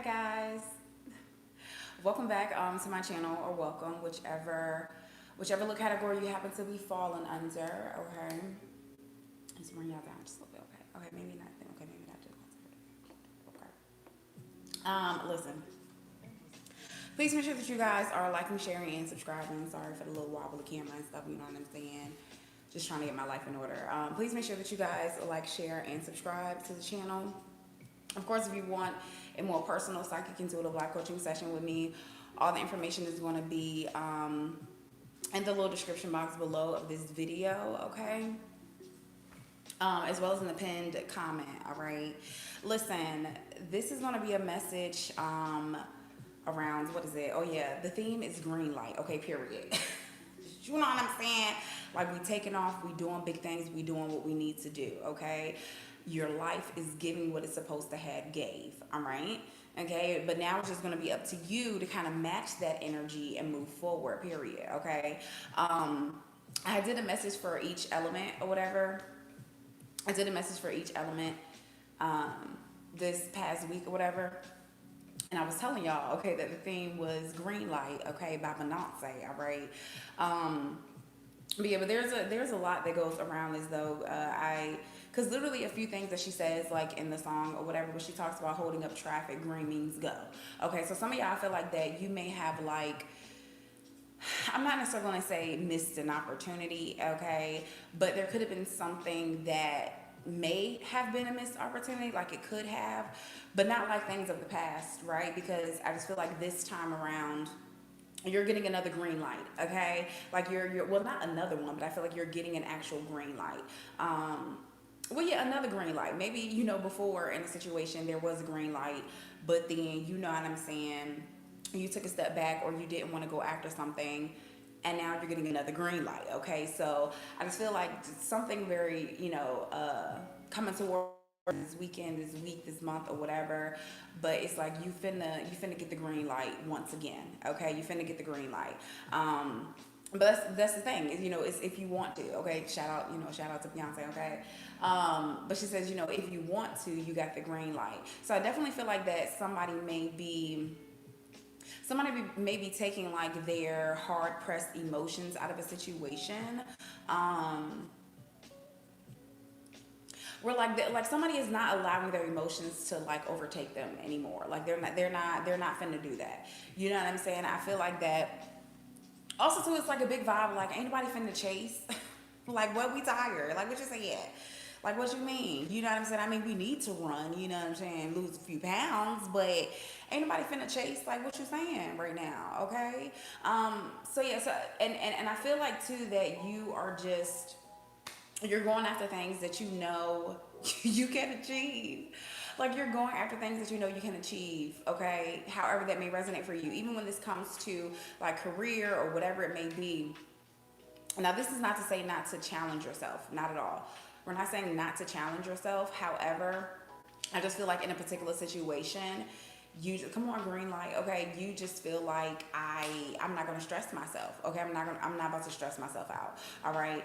Hi guys, welcome back to my channel, or welcome whichever little category you happen to be falling under. Okay, let's bring y'all down just a little bit. Okay, maybe not. Okay, maybe not just okay. Listen, please make sure that you guys are liking, sharing, and subscribing. Sorry for the little wobble of the camera and stuff. You know what I'm saying? Just trying to get my life in order. Please make sure that you guys like, share, and subscribe to the channel. Of course, if you want a more personal psychic intuitive life coaching session with me, all the information is going to be in the little description box below of this video, okay? As well as in the pinned comment, all right? Listen, this is going to be a message around, what is it? Oh, yeah, the theme is green light, okay, period. You know what I'm saying? Like, we taking off, we doing big things, we doing what we need to do, okay? Your life is giving what it's supposed to have gave, all right? Okay, but now it's just going to be up to you to kind of match that energy and move forward, period, okay? I did a message for each element or whatever. I did a message for each element this past week or whatever. And I was telling y'all, okay, that the theme was Green Light, okay, by Beyonce, all right? But yeah, but there's a lot that goes around as though because literally a few things that she says, like in the song or whatever, but she talks about holding up traffic, green means go. Okay, so some of y'all feel like that you may have like, I'm not necessarily going to say missed an opportunity, okay, but there could have been something that may have been a missed opportunity, like it could have, but not like things of the past, right? Because I just feel like this time around, you're getting another green light, okay? Like you're well, not another one, but I feel like you're getting an actual green light. Well, yeah, another green light. Maybe, before in a situation there was a green light, but then, you know what I'm saying, you took a step back or you didn't want to go after something, and now you're getting another green light, okay? So I just feel like something very, coming toward this weekend, this week, this month, or whatever. But it's like you finna get the green light once again. Okay, you finna get the green light. But that's the thing is, it's if you want to. Okay, shout out to Beyonce. Okay, but she says, if you want to, you got the green light. So I definitely feel like that somebody may be taking like their hard pressed emotions out of a situation. Um, where like somebody is not allowing their emotions to like overtake them anymore. Like they're not finna do that. You know what I'm saying? I feel like that. Also too, it's like a big vibe. Like ain't nobody finna chase. Like what, we tired? Like what you say? Yeah. Like what you mean? You know what I'm saying? I mean, we need to run. You know what I'm saying? Lose a few pounds, but ain't nobody finna chase. Like what you saying right now? Okay. So yeah. So and I feel like too that you're going after things that you know you can achieve. Like you're going after things that you know you can achieve, okay? However that may resonate for you. Even when this comes to like career or whatever it may be. Now, this is not to say not to challenge yourself, not at all. We're not saying not to challenge yourself. However, I just feel like in a particular situation, you just, come on, green light, okay, you just feel like I'm not going to stress myself, okay? I'm not about to stress myself out. All right?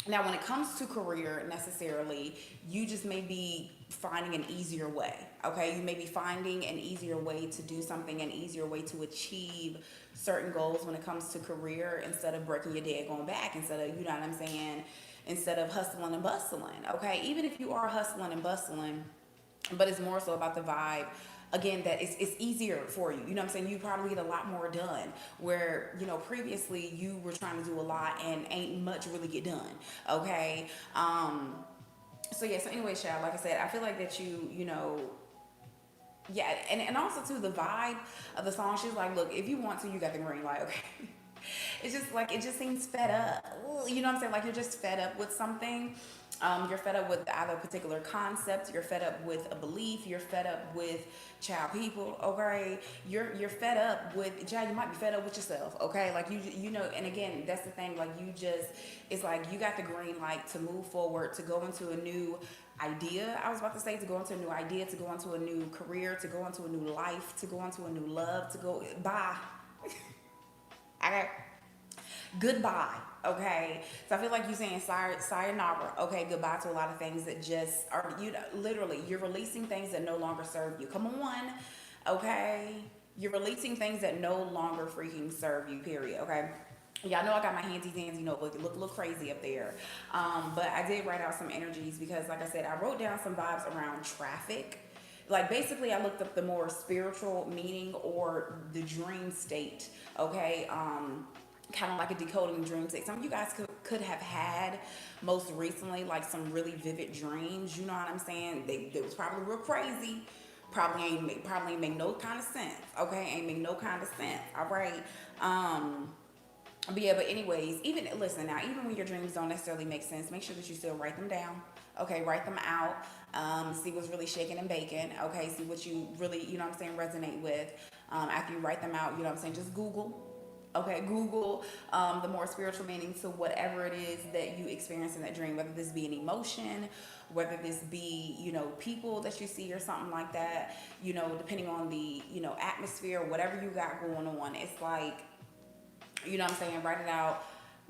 Now, when it comes to career, necessarily, you just may be finding an easier way, okay? You may be finding an easier way to do something, an easier way to achieve certain goals when it comes to career, instead of breaking your day going back, instead of, you know what I'm saying, instead of hustling and bustling, okay? Even if you are hustling and bustling, but it's more so about the vibe, again, that it's easier for you, you know what I'm saying, you probably get a lot more done, where previously you were trying to do a lot and ain't much really get done, okay? So yeah, so anyway, child, like I said, I feel like that yeah, and also too, the vibe of the song, she's like, look, if you want to, you got the green light, okay? It's just like, it just seems fed up. You know what I'm saying? Like you're just fed up with something. You're fed up with either a particular concept. You're fed up with a belief. You're fed up with child people. Okay, you're fed up with child. You might be fed up with yourself. Okay, like and again, that's the thing. Like it's like you got the green light to move forward, to go into a new idea. I was about to say, to go into a new idea, to go into a new career, to go into a new life, to go into a new love, to go bye. Okay. goodbye. Okay, so I feel like you're saying sayonara. Okay, goodbye to a lot of things that just are, you know, literally you're releasing things that no longer serve you. Come on, okay, you're releasing things that no longer freaking serve you. Period. Okay. Y'all know I got my handsy dandy notebook. It look a little crazy up there. But I did write out some energies because, like I said, I wrote down some vibes around traffic. Like, basically, I looked up the more spiritual meaning or the dream state, okay? Kind of like a decoding dream state. Some of you guys could have had most recently, like, some really vivid dreams. You know what I'm saying? They was probably real crazy. Probably ain't make no kind of sense, okay? Ain't make no kind of sense, all right? But yeah, but anyways, even listen now, even when your dreams don't necessarily make sense, make sure that you still write them down. Okay, write them out. See what's really shaking and baking. Okay, see what you really, you know what I'm saying, resonate with. After you write them out, you know what I'm saying, just Google. Okay, Google the more spiritual meaning to whatever it is that you experience in that dream, whether this be an emotion, whether this be, you know, people that you see or something like that, you know, depending on the, you know, atmosphere, whatever you got going on. It's like, you know what I'm saying, write it out,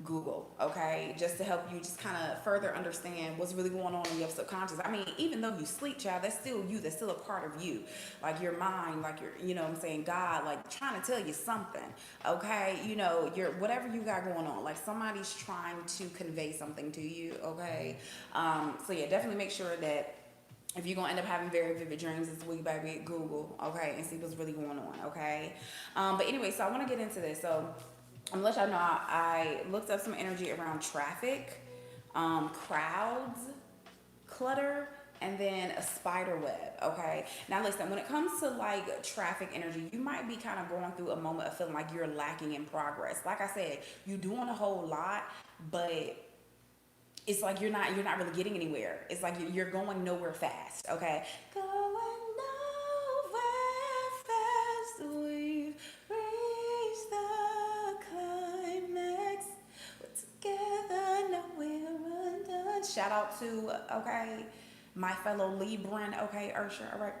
Google, okay, just to help you just kind of further understand what's really going on in your subconscious. I mean, even though you sleep, child, that's still you, that's still a part of you, like your mind, like your, you know what I'm saying, God, like trying to tell you something, okay, you know, your whatever you got going on, like somebody's trying to convey something to you, okay. So yeah, definitely make sure that if you're gonna end up having very vivid dreams this week, baby, Google, okay, and see what's really going on, okay. But anyway, so I want to get into this. So I'm gonna let y'all know I looked up some energy around traffic, crowds, clutter, and then a spider web. Okay. Now listen, when it comes to like traffic energy, you might be kind of going through a moment of feeling like you're lacking in progress. Like I said, you're doing a whole lot, but it's like you're not really getting anywhere. It's like you're going nowhere fast. Okay. Going nowhere fast. We've reached the climax. We're together, now we're undone. Shout out to, okay, my fellow Libran, okay, Ursha, all right.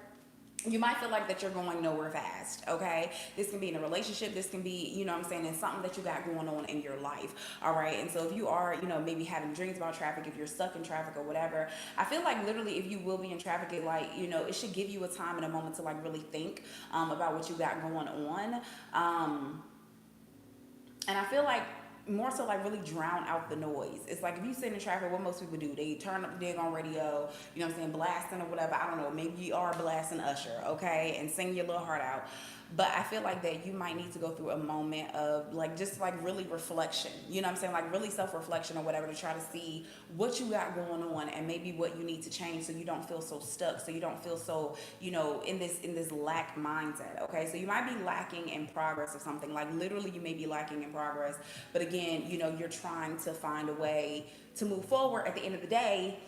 You might feel like that you're going nowhere fast, okay? This can be in a relationship, this can be, you know what I'm saying, in something that you got going on in your life, all right? And so if you are, you know, maybe having dreams about traffic, if you're stuck in traffic or whatever, I feel like literally if you will be in traffic, it like, you know, it should give you a time and a moment to like really think about what you got going on. And I feel like more so like really drown out the noise. It's like if you sit in traffic, what most people do, they turn up the dig on radio, you know what I'm saying, blasting or whatever. I don't know, maybe you are blasting Usher, okay, and sing your little heart out. But I feel like that you might need to go through a moment of like just like really reflection, you know what I'm saying, like really self-reflection or whatever, to try to see what you got going on and maybe what you need to change so you don't feel so stuck, so you don't feel so, you know, in this lack mindset. Okay, so you might be lacking in progress or something, like literally you may be lacking in progress, but again, you know, you're trying to find a way to move forward. At the end of the day,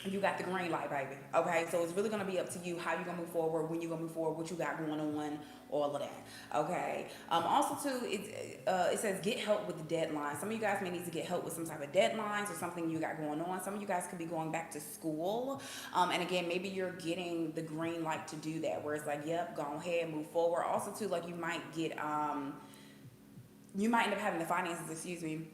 you got the green light, baby. Okay, so it's really gonna be up to you how you gonna move forward, when you gonna move forward, what you got going on, all of that. Okay. Also, too, it says get help with the deadline. Some of you guys may need to get help with some type of deadlines or something you got going on. Some of you guys could be going back to school, and again, maybe you're getting the green light to do that, where it's like, yep, go ahead, move forward. Also, too, like you might get you might end up having the finances. Excuse me,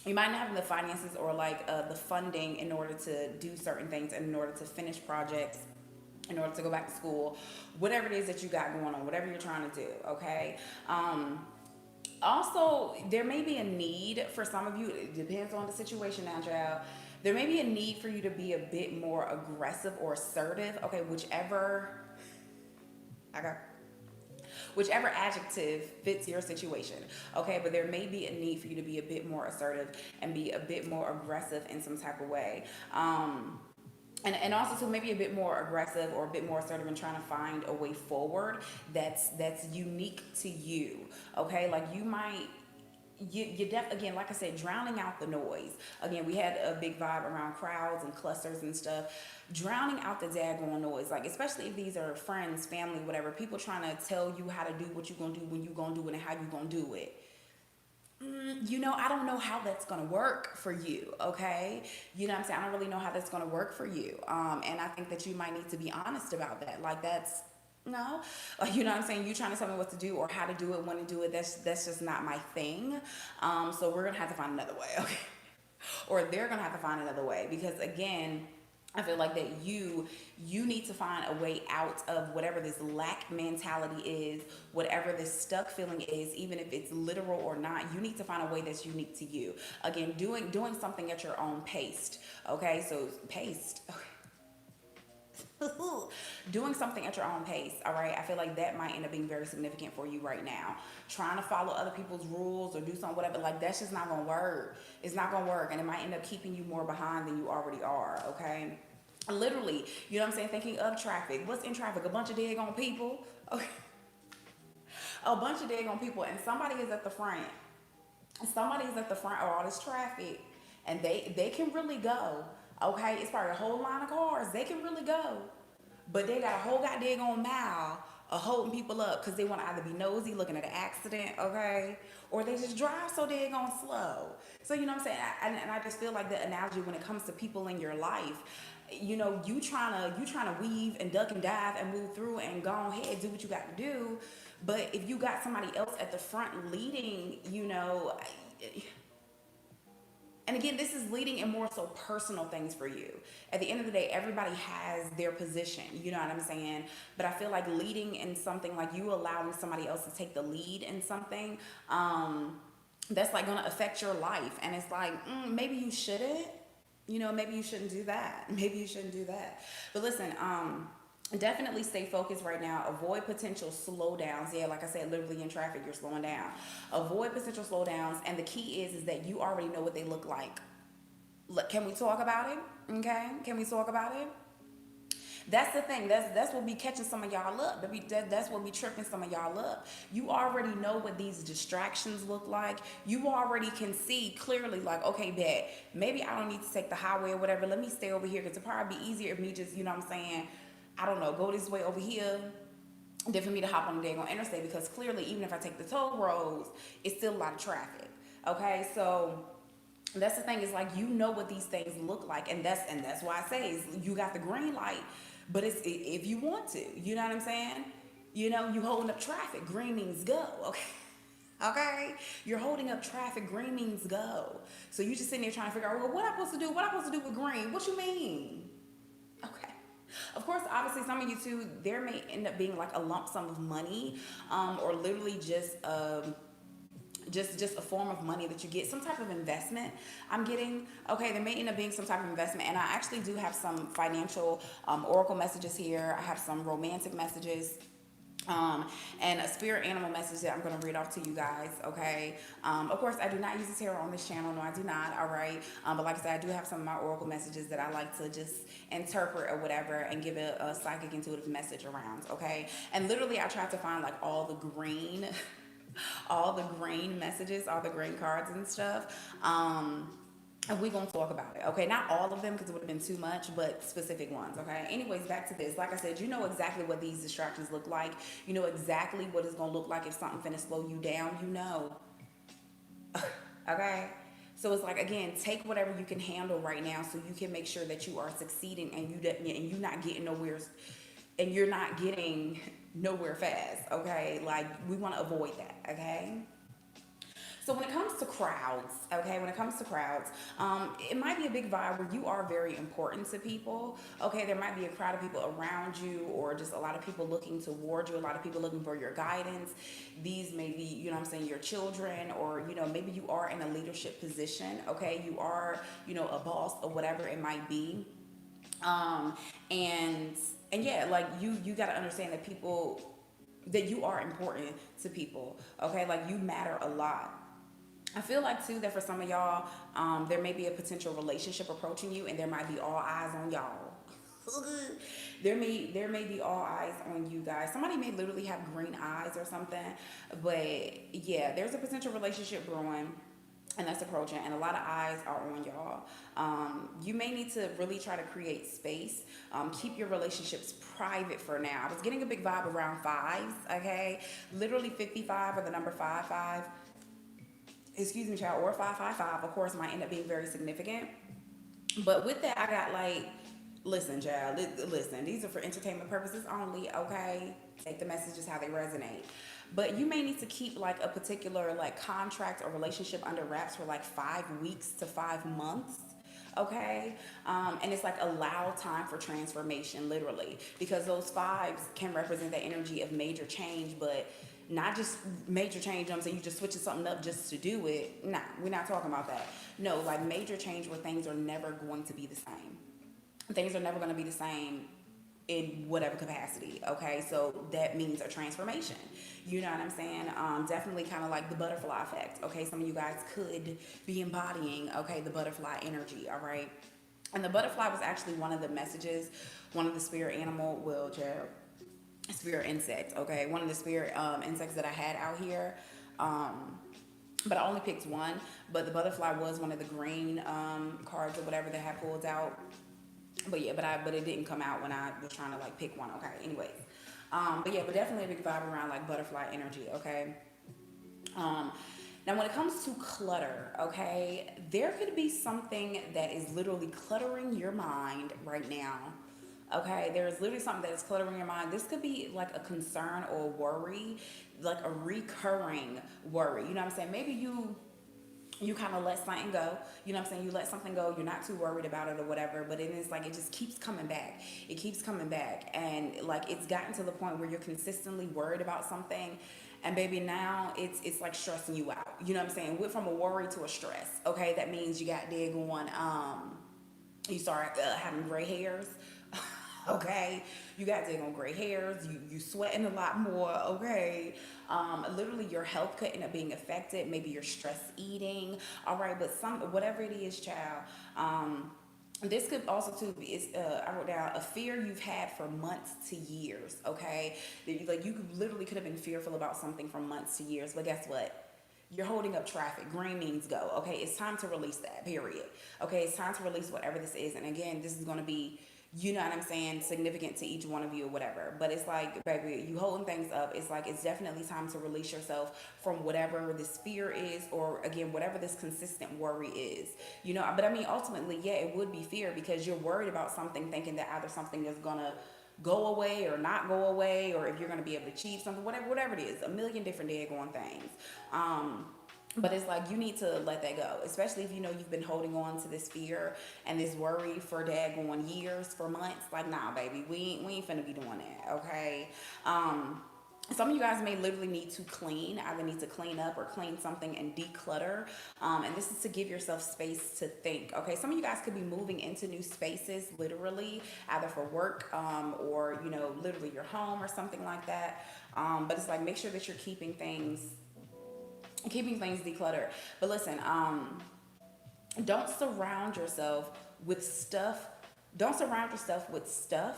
you might not have the finances or like the funding in order to do certain things and in order to finish projects, in order to go back to school, whatever it is that you got going on, whatever you're trying to do, okay. Also, there may be a need for some of you, it depends on the situation now, child, there may be a need for you to be a bit more aggressive or assertive, okay, whichever adjective fits your situation, okay, but there may be a need for you to be a bit more assertive and be a bit more aggressive in some type of way, and also to maybe a bit more aggressive or a bit more assertive in trying to find a way forward that's unique to you, okay, like you might, again, like I said, drowning out the noise. Again, we had a big vibe around crowds and clusters and stuff. Drowning out the daggone noise, like especially if these are friends, family, whatever, people trying to tell you how to do what you gonna do, when you gonna do it, and how you gonna do it. You know, I don't know how that's gonna work for you, okay? You know what I'm saying? I don't really know how that's gonna work for you. And I think that you might need to be honest about that. Like No, like, you know what I'm saying? You trying to tell me what to do or how to do it, when to do it. That's just not my thing. So we're gonna have to find another way, okay? Or they're gonna have to find another way because again, I feel like that you need to find a way out of whatever this lack mentality is, whatever this stuck feeling is, even if it's literal or not. You need to find a way that's unique to you. Again, doing something at your own pace. Okay, so pace. Okay. Doing something at your own pace, all right? I feel like that might end up being very significant for you right now. Trying to follow other people's rules or do something, whatever, like that's just not gonna work. It's not gonna work, and it might end up keeping you more behind than you already are, okay? Literally, you know what I'm saying? Thinking of traffic. What's in traffic? A bunch of daggone people. Okay. A bunch of daggone people, and somebody is at the front. Somebody is at the front of all this traffic, and they can really go. Okay, it's probably a whole line of cars. They can really go, but they got a whole goddamn mile of holding people up because they want to either be nosy, looking at an accident, okay, or they just drive so daggone slow. So you know what I'm saying? And I just feel like the analogy when it comes to people in your life, you know, you trying to weave and duck and dive and move through and go ahead, do what you got to do. But if you got somebody else at the front leading, you know, and again, this is leading in more so personal things for you. At the end of the day, everybody has their position, you know what I'm saying? But I feel like leading in something, like you allowing somebody else to take the lead in something, that's like gonna affect your life. And it's like, maybe you shouldn't, you know, maybe you shouldn't do that. Maybe you shouldn't do that. But listen, definitely stay focused right now. Avoid potential slowdowns. Yeah, like I said, literally in traffic, you're slowing down. Avoid potential slowdowns. And the key is that you already know what they look like. Look, can we talk about it? Okay, can we talk about it? That's the thing. That's what be catching some of y'all up. That's what be tripping some of y'all up. You already know what these distractions look like. You already can see clearly, like, okay, bet maybe I don't need to take the highway or whatever. Let me stay over here because it'd probably be easier if me just, you know what I'm saying, I don't know, go this way over here than for me to hop on the daggone interstate because clearly, even if I take the toll roads, it's still a lot of traffic. Okay, so that's the thing, is like you know what these things look like, and that's why I say is you got the green light, but it's if you want to, you know what I'm saying? You know, you holding up traffic, green means go. Okay. Okay, you're holding up traffic. Green means go. So you just sitting there trying to figure out, well, what I'm supposed to do? What I'm supposed to do with green? What you mean? Okay. Of course, obviously, some of you too, there may end up being like a lump sum of money, or literally just a form of money that you get, some type of investment. I'm getting, okay, there may end up being some type of investment, and I actually do have some financial oracle messages here. I have some romantic messages, and a spirit animal message that I'm going to read off to you guys, okay? Of course, I do not use the tarot on this channel. No, I do not, all right? But like I said, I do have some of my oracle messages that I like to just interpret or whatever and give a psychic intuitive message around, okay? And literally, I tried to find like all the green all the green messages, all the green cards and stuff. And we're gonna talk about it, okay? Not all of them because it would have been too much, but specific ones, okay? Anyways, back to this. Like I said, you know exactly what these distractions look like. You know exactly what it's gonna look like if something finna slow you down. You know, okay? So it's like, again, take whatever you can handle right now, so you can make sure that you are succeeding and you're not getting nowhere, and you're not getting nowhere fast, okay? Like, we want to avoid that, okay? So when it comes to crowds, okay, when it comes to crowds, it might be a big vibe where you are very important to people. Okay, there might be a crowd of people around you, or just a lot of people looking toward you, a lot of people looking for your guidance. These may be, you know what I'm saying, your children, or, you know, maybe you are in a leadership position, okay? You are, you know, a boss or whatever it might be. Um, and and yeah, like you got to understand that people, that you are important to people, okay? Like, you matter a lot. I feel like too that for some of y'all, there may be a potential relationship approaching you, and there might be all eyes on y'all. There may be all eyes on you guys. Somebody may literally have green eyes or something, but yeah, there's a potential relationship brewing, and that's approaching, and a lot of eyes are on y'all. You may need to really try to create space. Keep your relationships private for now. I was getting a big vibe around fives, okay? Literally 55, or the number 55, excuse me, child, or 555, of course, might end up being very significant. But with that, I got like Listen, child, listen, these are for entertainment purposes only, okay? Take the messages how they resonate. But you may need to keep like a particular like contract or relationship under wraps for like 5 weeks to 5 months. Okay. And it's like allow time for transformation, literally, because those fives can represent the energy of major change, but not just major change. I'm saying you just switching something up just to do it. Nah, we're not talking about that. No, like major change where things are never going to be the same. Things are never going to be the same in whatever capacity. Okay, so that means a transformation. You know what I'm saying? Definitely kind of like the butterfly effect. Okay, some of you guys could be embodying, okay, the butterfly energy. All right, and the butterfly was actually one of the messages, one of the spirit animal, well, spirit insects. Okay, one of the spirit insects that I had out here. But I only picked one. But the butterfly was one of the green cards or whatever that had pulled out. But yeah, but it didn't come out when I was trying to like pick one. Okay, anyways. But yeah, but definitely a big vibe around like butterfly energy. Okay. Um, Now, when it comes to clutter, okay, there could be something that is literally cluttering your mind right now. Okay, there is literally something that is cluttering your mind. This could be like a concern or a worry, like a recurring worry. You know what I'm saying? Maybe you kind of let something go. You know what I'm saying? You let something go. You're not too worried about it or whatever. But it is like it just keeps coming back. It keeps coming back, and like it's gotten to the point where you're consistently worried about something, and baby, now it's like stressing you out. You know what I'm saying? Went from a worry to a stress. Okay, that means you got dead going. You start having gray hairs. Okay, you got daggone gray hairs, you sweating a lot more. Okay, literally your health could end up being affected. Maybe you're stress eating. All right, but some whatever it is, child. This could also too be is I wrote down a fear you've had for months to years. Okay, like you could literally could have been fearful about something for months to years, but guess what? You're holding up traffic. Green means go. Okay, it's time to release that. Period. Okay, it's time to release whatever this is. And again, this is going to be, you know what I'm saying, significant to each one of you or whatever. But it's like, baby, you holding things up. It's like it's definitely time to release yourself from whatever this fear is, or again, whatever this consistent worry is. You know, but I mean, ultimately, yeah, it would be fear because you're worried about something, thinking that either something is gonna go away or not go away, or if you're going to be able to achieve something, whatever it is, a million different daggone things. um but it's like you need to let that go, especially if you know you've been holding on to this fear and this worry for daggone years, for months. Like, nah, baby, we ain't finna be doing that. Okay. Some of you guys may literally need to clean, either need to clean up or clean something and declutter. And this is to give yourself space to think. Okay, some of you guys could be moving into new spaces, literally, either for work or, you know, literally your home or something like that. But it's like make sure that you're keeping things decluttered. But listen, don't surround yourself with stuff. Don't surround yourself with stuff,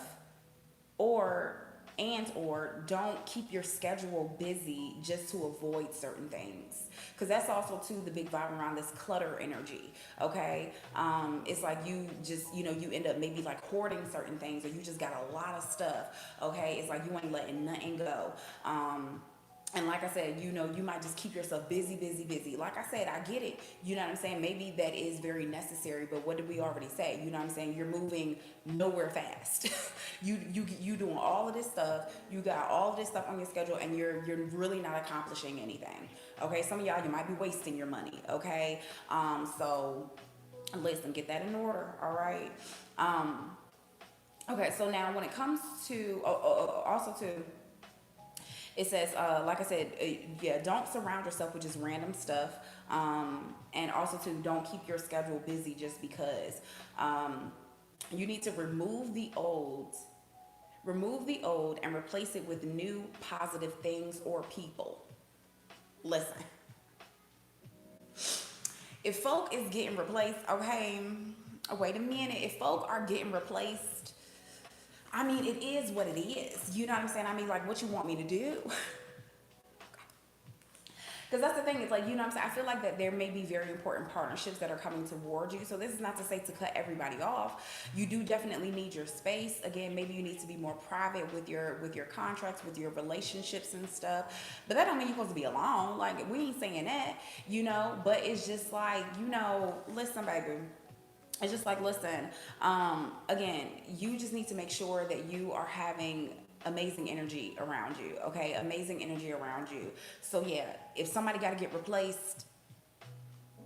or don't keep your schedule busy just to avoid certain things, because that's also too the big vibe around this clutter energy. Okay, it's like you just, you know, you end up maybe like hoarding certain things, or you just got a lot of stuff. Okay, it's like you ain't letting nothing go. And like I said, you know, you might just keep yourself busy, busy, busy. Like I said, I get it. You know what I'm saying? Maybe that is very necessary, but what did we already say? You know what I'm saying? You're moving nowhere fast. you doing all of this stuff. You got all of this stuff on your schedule, and you're really not accomplishing anything. Okay, some of y'all, you might be wasting your money. Okay, so listen, get that in order. All right. Okay, so now when it comes to also to, it says, like I said, yeah, don't surround yourself with just random stuff. And also to don't keep your schedule busy just because. You need to remove the old and replace it with new positive things or people. Listen, if folk is getting replaced, okay, wait a minute. If folk are getting replaced, I mean, it is what it is. You know what I'm saying? I mean, like, what you want me to do? Because that's the thing. It's like, you know what I'm saying? I feel like that there may be very important partnerships that are coming toward you. So this is not to say to cut everybody off. You do definitely need your space. Again, maybe you need to be more private with your contracts, with your relationships and stuff. But that don't mean you're supposed to be alone. Like, we ain't saying that, you know. But it's just like, you know, listen, baby. It's just like, listen, again, you just need to make sure that you are having amazing energy around you, okay? Amazing energy around you. So yeah, if somebody got to get replaced,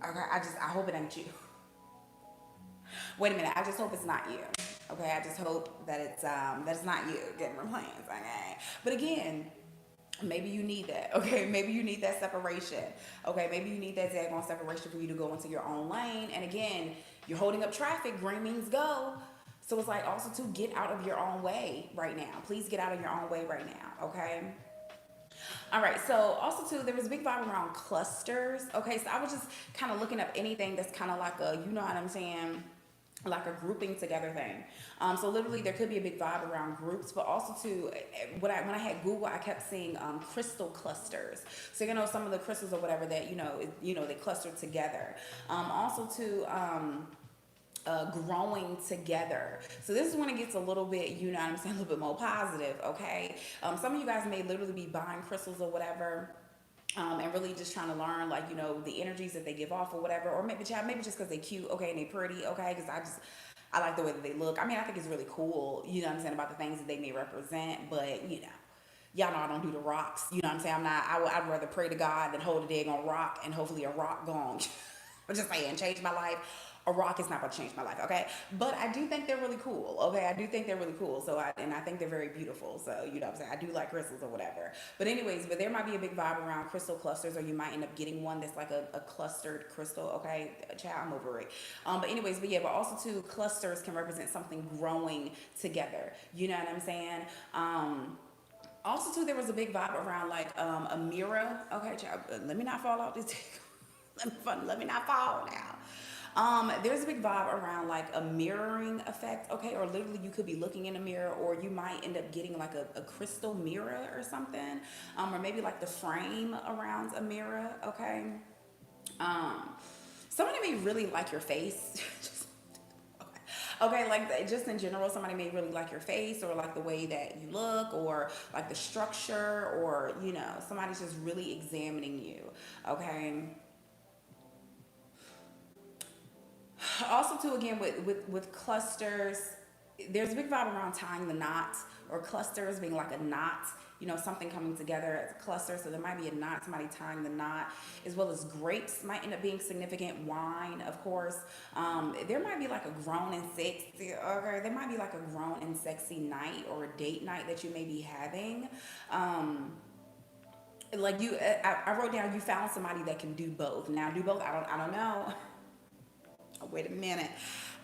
okay, I hope it ain't you. Wait a minute, I just hope it's not you. Okay, I just hope that it's not you getting replaced. Okay, but again, maybe you need that. Okay, maybe you need that separation. Okay, maybe you need that daggone separation for you to go into your own lane. And again, you're holding up traffic. Green means go. So it's like also to get out of your own way right now. Please get out of your own way right now. Okay. All right. So also too, there was a big vibe around clusters. Okay. So I was just kind of looking up anything that's kind of like a, you know what I'm saying, like a grouping together thing. So literally there could be a big vibe around groups, but also too, when I had Google, I kept seeing crystal clusters. So you know some of the crystals or whatever that they clustered together. Also too. Growing together. So this is when it gets a little bit, you know what I'm saying, a little bit more positive, okay? Some of you guys may literally be buying crystals or whatever, and really just trying to learn, like, the energies that they give off or whatever, or maybe just because they cute, okay, and they pretty, okay, because I like the way that they look. I mean, I think it's really cool, you know what I'm saying, about the things that they may represent, but, y'all know I don't do the rocks, you know what I'm saying, I'd rather pray to God than hold a daggone rock, and hopefully a rock gone. I'm just saying, change my life. A rock is not going to change my life, okay? But I do think they're really cool, okay? I do think they're really cool. And I think they're very beautiful. So, you know what I'm saying? I do like crystals or whatever. But anyways, there might be a big vibe around crystal clusters, or you might end up getting one that's like a clustered crystal, okay? Child, I'm over it. But also too, clusters can represent something growing together. You know what I'm saying? Also too, there was a big vibe around like a mirror. Okay, child, let me not fall off this. let me not fall now. There's a big vibe around like a mirroring effect, okay? Or literally you could be looking in a mirror, or you might end up getting like a crystal mirror or something. Or maybe like the frame around a mirror, okay? Um, Somebody may really like your face. Okay, like just in general, somebody may really like your face, or like the way that you look, or like the structure, or somebody's just really examining you, okay? Also too, again, with clusters, there's a big vibe around tying the knot, or clusters being like a knot, something coming together as a cluster. So there might be a knot, somebody tying the knot, as well as grapes might end up being significant. Wine, of course. There might be like a grown and sexy, okay, there might be like a grown and sexy night, or a date night that you may be having. Like I wrote down, you found somebody that can do both. Now, do both, I don't know. Oh, wait a minute.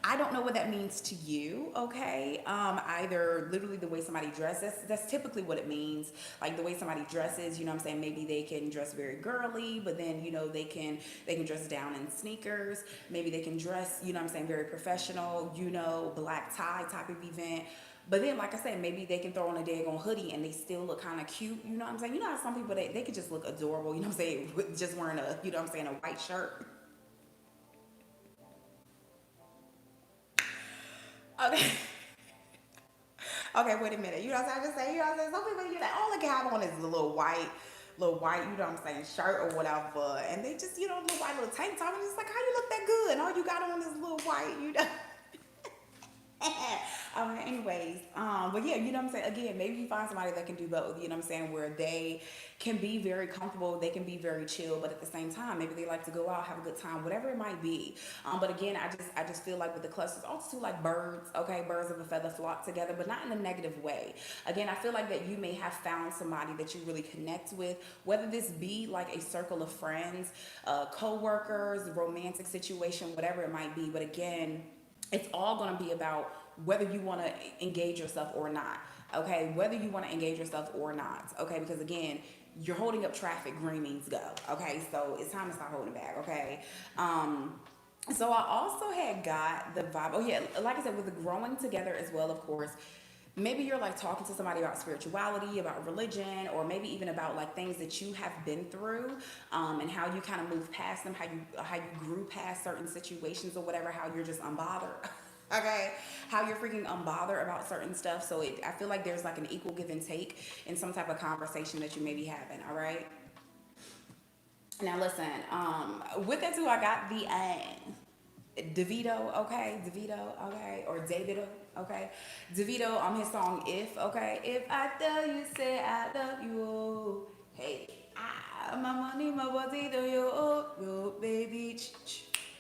I don't know what that means to you, okay? Either literally the way somebody dresses, that's typically what it means. Like the way somebody dresses, you know what I'm saying? Maybe they can dress very girly, but then, they can dress down in sneakers. Maybe they can dress, you know what I'm saying, very professional, black tie type of event. But then, like I said, maybe they can throw on a daggone hoodie and they still look kind of cute. You know what I'm saying? You know how some people, they could just look adorable, you know what I'm saying, with just wearing a white shirt. Okay. Okay, wait a minute. You know what I'm saying? Just say, some people, all they can have on is a little white, you know what I'm saying, shirt or whatever. And they just, little white little tank top. And it's like, how you look that good? And all you got on is little white. Anyways, but yeah, you know what I'm saying? Again, maybe you find somebody that can do both, you know what I'm saying? Where they can be very comfortable, they can be very chill, but at the same time, maybe they like to go out, have a good time, whatever it might be. But again, I just feel like with the clusters, also too, like birds, okay, birds of a feather flock together, but not in a negative way. Again, I feel like that you may have found somebody that you really connect with, whether this be like a circle of friends, co-workers, romantic situation, whatever it might be. But again, it's all going to be about whether you want to engage yourself or not. Okay, whether you want to engage yourself or not. Okay, because again, you're holding up traffic. Green means go. Okay, so it's time to start holding back. Okay. So I also had got the vibe. Oh yeah, like I said, with the growing together as well, of course. Maybe you're like talking to somebody about spirituality, about religion, or maybe even about like things that you have been through, and how you kind of move past them, how you grew past certain situations or whatever, how you're just unbothered. Okay, how you're freaking unbothered about certain stuff. So I feel like there's like an equal give and take in some type of conversation that you may be having. All right. Now listen, with that too, I got the end. DeVito, okay, DeVito, okay, or Davido, okay, DeVito on his song "If," okay. If I tell you, say I love you, oh, hey, my money, my body, do you, oh, yo, baby,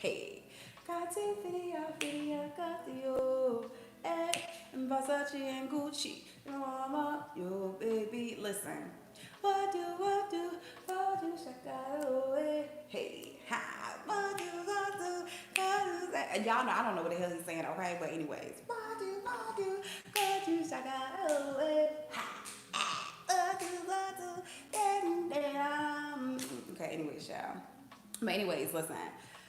hey, got video, got you, hey, Versace and Gucci, mama, yo, baby, listen. What do, shaka away. Hey, ha, what do, and y'all know I don't know what the hell he's saying, okay? But anyways, what do, shaka away. Ha, okay, anyways, y'all. But anyways, listen.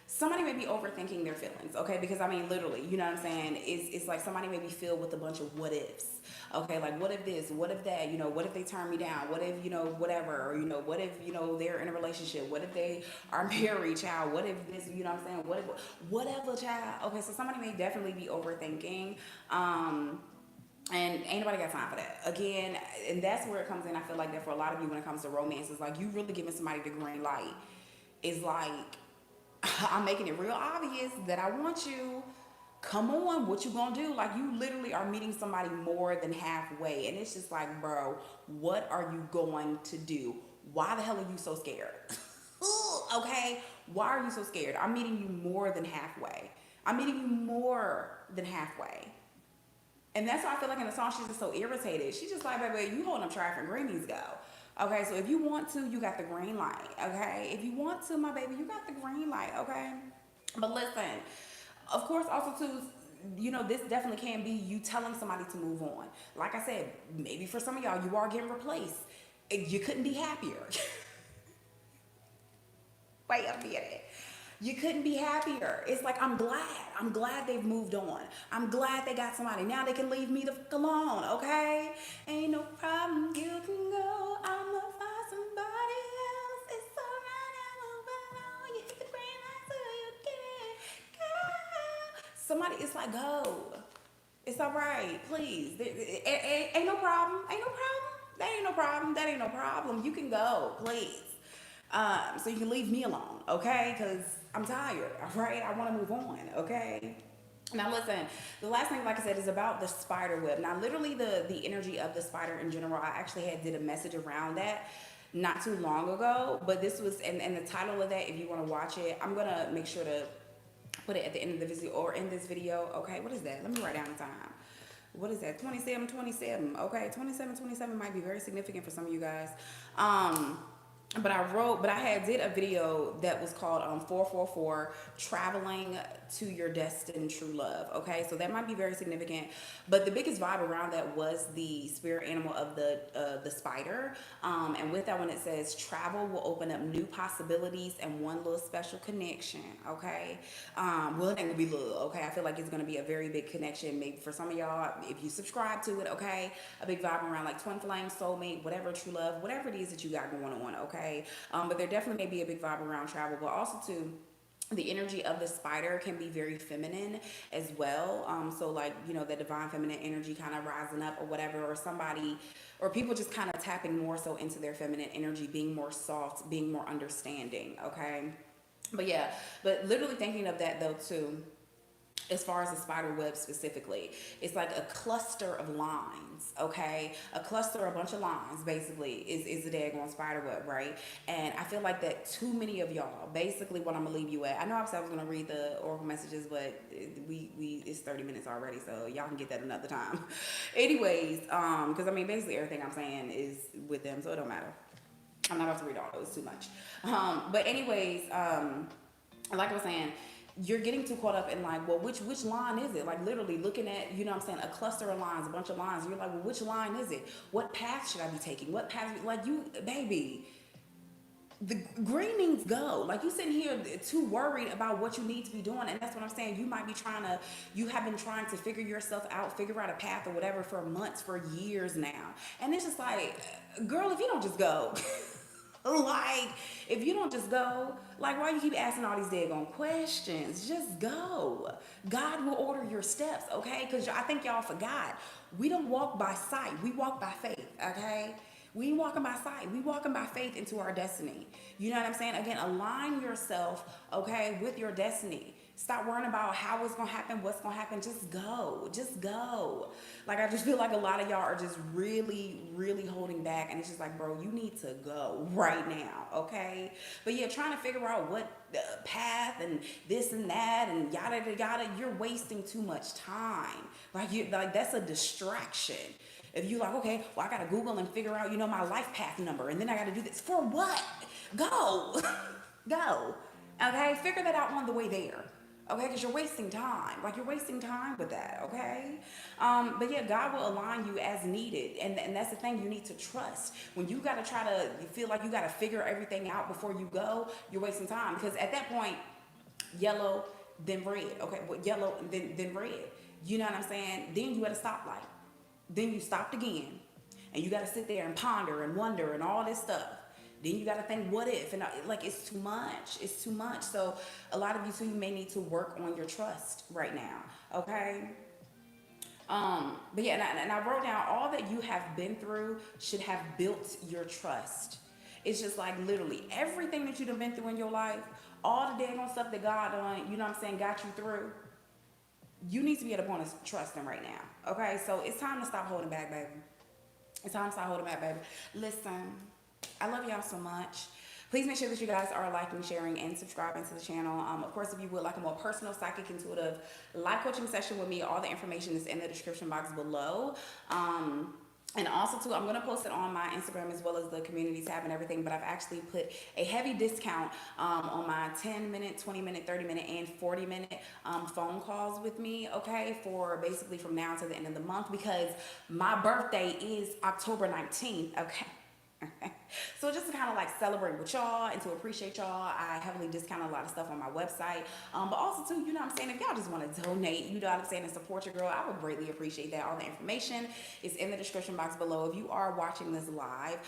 Somebody may be overthinking their feelings, okay? Because I mean, literally, you know what I'm saying? It's like somebody may be filled with a bunch of what ifs, okay? Like, what if this? What if that? You know, what if they turn me down? What if, you know, whatever? Or, you know, what if, you know, they're in a relationship? What if they are married, child? What if this, you know what I'm saying? What if, whatever, child? Okay, so somebody may definitely be overthinking. And ain't nobody got time for that. Again, and that's where it comes in. I feel like that for a lot of you when it comes to romance, it's like you really giving somebody the green light. It's like, I'm making it real obvious that I want you. Come on, what you gonna do? Like, you literally are meeting somebody more than halfway. And it's just like, bro, what are you going to do? Why the hell are you so scared? Okay? Why are you so scared? I'm meeting you more than halfway. I'm meeting you more than halfway. And that's why I feel like in the song she's just so irritated. She's just like, baby, you holding up traffic, green means go. Okay, so if you want to, you got the green light. Okay, if you want to, my baby, you got the green light. Okay, but listen, of course, also too, you know, this definitely can be you telling somebody to move on. Like I said, maybe for some of y'all, you are getting replaced. You couldn't be happier. Wait a minute. You couldn't be happier. It's like, I'm glad. I'm glad they've moved on. I'm glad they got somebody. Now they can leave me the fuck alone, okay? Ain't no problem. You can go. I'm gonna find somebody else. It's alright. I'm moving on. You hit the green light so you can go. Somebody, it's like, go. It's alright. Please. Ain't no problem. Ain't no problem. That ain't no problem. That ain't no problem. You can go. Please. So you can leave me alone, okay? Because I'm tired, all right? I want to move on, okay? Now listen, the last thing, like I said, is about the spider web. Now, literally, the energy of the spider in general, I actually did a message around that not too long ago. But this was, and the title of that, if you want to watch it, I'm gonna make sure to put it at the end of the video or in this video. Okay, what is that? Let me write down the time. What is that? 27:27. Okay, 27:27 might be very significant for some of you guys. But I did a video that was called 444 Traveling to Your Destined True Love. Okay, so that might be very significant. But the biggest vibe around that was the spirit animal of the spider. And with that one, it says travel will open up new possibilities and one little special connection. Okay, well, it ain't gonna be little. Okay, I feel like it's gonna be a very big connection. Maybe for some of y'all, if you subscribe to it. Okay, a big vibe around like twin flame, soulmate, whatever, true love, whatever it is that you got going on. Okay, but there definitely may be a big vibe around travel, but also too, the energy of the spider can be very feminine as well. So like, you know, the divine feminine energy kind of rising up or whatever, or somebody, or people just kind of tapping more so into their feminine energy, being more soft, being more understanding. Okay. But yeah, but literally thinking of that though too, as far as the spider web specifically, it's like a cluster of lines, okay? A cluster, a bunch of lines, basically, is the daggone spider web, right? And I feel like that too many of y'all, basically what I'm gonna leave you at, I know I said I was gonna read the oracle messages, but it's 30 minutes already, so y'all can get that another time. Anyways, because I mean, basically everything I'm saying is with them, so it don't matter. I'm not about to read all those, too much. But anyways, like I was saying, you're getting too caught up in like, well, which line is it? Like literally looking at, you know what I'm saying, a cluster of lines, a bunch of lines. You're like, well, which line is it? What path should I be taking? What path? Like you, baby, the green means go. Like you sitting here too worried about what you need to be doing. And that's what I'm saying. You might be you have been trying to figure yourself out, figure out a path or whatever for months, for years now. And it's just like, girl, if you don't just go. Like, if you don't just go, like, why you keep asking all these daggone questions? Just go. God will order your steps, okay? Because I think y'all forgot. We don't walk by sight. We walk by faith, okay? We ain't walking by sight. We walking by faith into our destiny. You know what I'm saying? Again, align yourself, okay, with your destiny. Stop worrying about how it's gonna happen, what's gonna happen. Just go. Just go. Like, I just feel like a lot of y'all are just really, really holding back. And it's just like, bro, you need to go right now, okay? But yeah, trying to figure out what path and this and that and yada yada yada, you're wasting too much time. Like that's a distraction. If you like, okay, well, I gotta Google and figure out, my life path number, and then I gotta do this. For what? Go. Go. Okay? Figure that out on the way there. Okay? Because you're wasting time. Like, you're wasting time with that. Okay? But yeah, God will align you as needed. And that's the thing, you need to trust. When you got to try to, you feel like you got to figure everything out before you go, you're wasting time. Because at that point, yellow, then red. Okay? Well, yellow, then red. You know what I'm saying? Then you at a stoplight. Then you stopped again. And you got to sit there and ponder and wonder and all this stuff. Then you got to think, what if? And like, it's too much. It's too much. So a lot of you too, you may need to work on your trust right now. Okay. But yeah, and I wrote down all that you have been through should have built your trust. It's just like literally everything that you've been through in your life, all the daggone stuff that God done, you know what I'm saying, got you through. You need to be at a point of trusting right now. Okay. So it's time to stop holding back, baby. It's time to stop holding back, baby. Listen, I love y'all so much. Please make sure that you guys are liking, sharing, and subscribing to the channel. Of course, if you would like a more personal, psychic, intuitive life coaching session with me, all the information is in the description box below. And also, too, I'm going to post it on my Instagram as well as the community tab and everything. But I've actually put a heavy discount on my 10-minute, 20-minute, 30-minute, and 40-minute phone calls with me, okay, for basically from now to the end of the month, because my birthday is October 19th, okay? So just to kind of like celebrate with y'all and to appreciate y'all, I heavily discount a lot of stuff on my website. But also too, you know what I'm saying, if y'all just want to donate, you know what I'm saying, and support your girl, I would greatly appreciate that. All the information is in the description box below. If you are watching this live,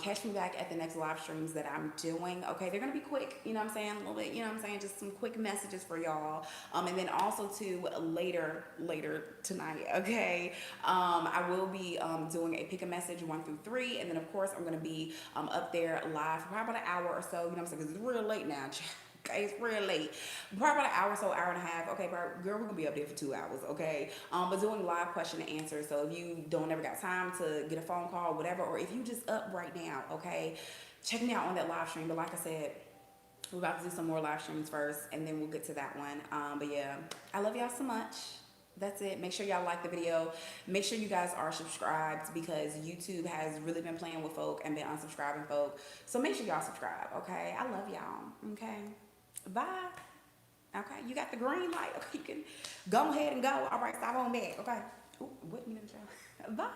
catch me back at the next live streams that I'm doing. Okay, they're gonna be quick, you know what I'm saying, a little bit, you know what I'm saying, just some quick messages for y'all. And then also too, later tonight, okay, I will be doing a pick a message 1 through 3, and then of course I'm gonna be up there live for probably about an hour or so, you know what I'm saying, because it's real late now. Okay, it's real late. Probably about an hour or so, hour and a half. Okay, girl, we're gonna be up there for 2 hours, okay? But doing live question and answer. So if you don't ever got time to get a phone call, whatever, or if you just up right now, okay, check me out on that live stream. But like I said, we're about to do some more live streams first, and then we'll get to that one. But yeah, I love y'all so much. That's it. Make sure y'all like the video. Make sure you guys are subscribed, because YouTube has really been playing with folk and been unsubscribing folk. So make sure y'all subscribe, okay? I love y'all, okay? Bye. Okay, you got the green light. Okay, you can go ahead and go. All right, stop on back, okay? Ooh, what minute, y'all? Bye.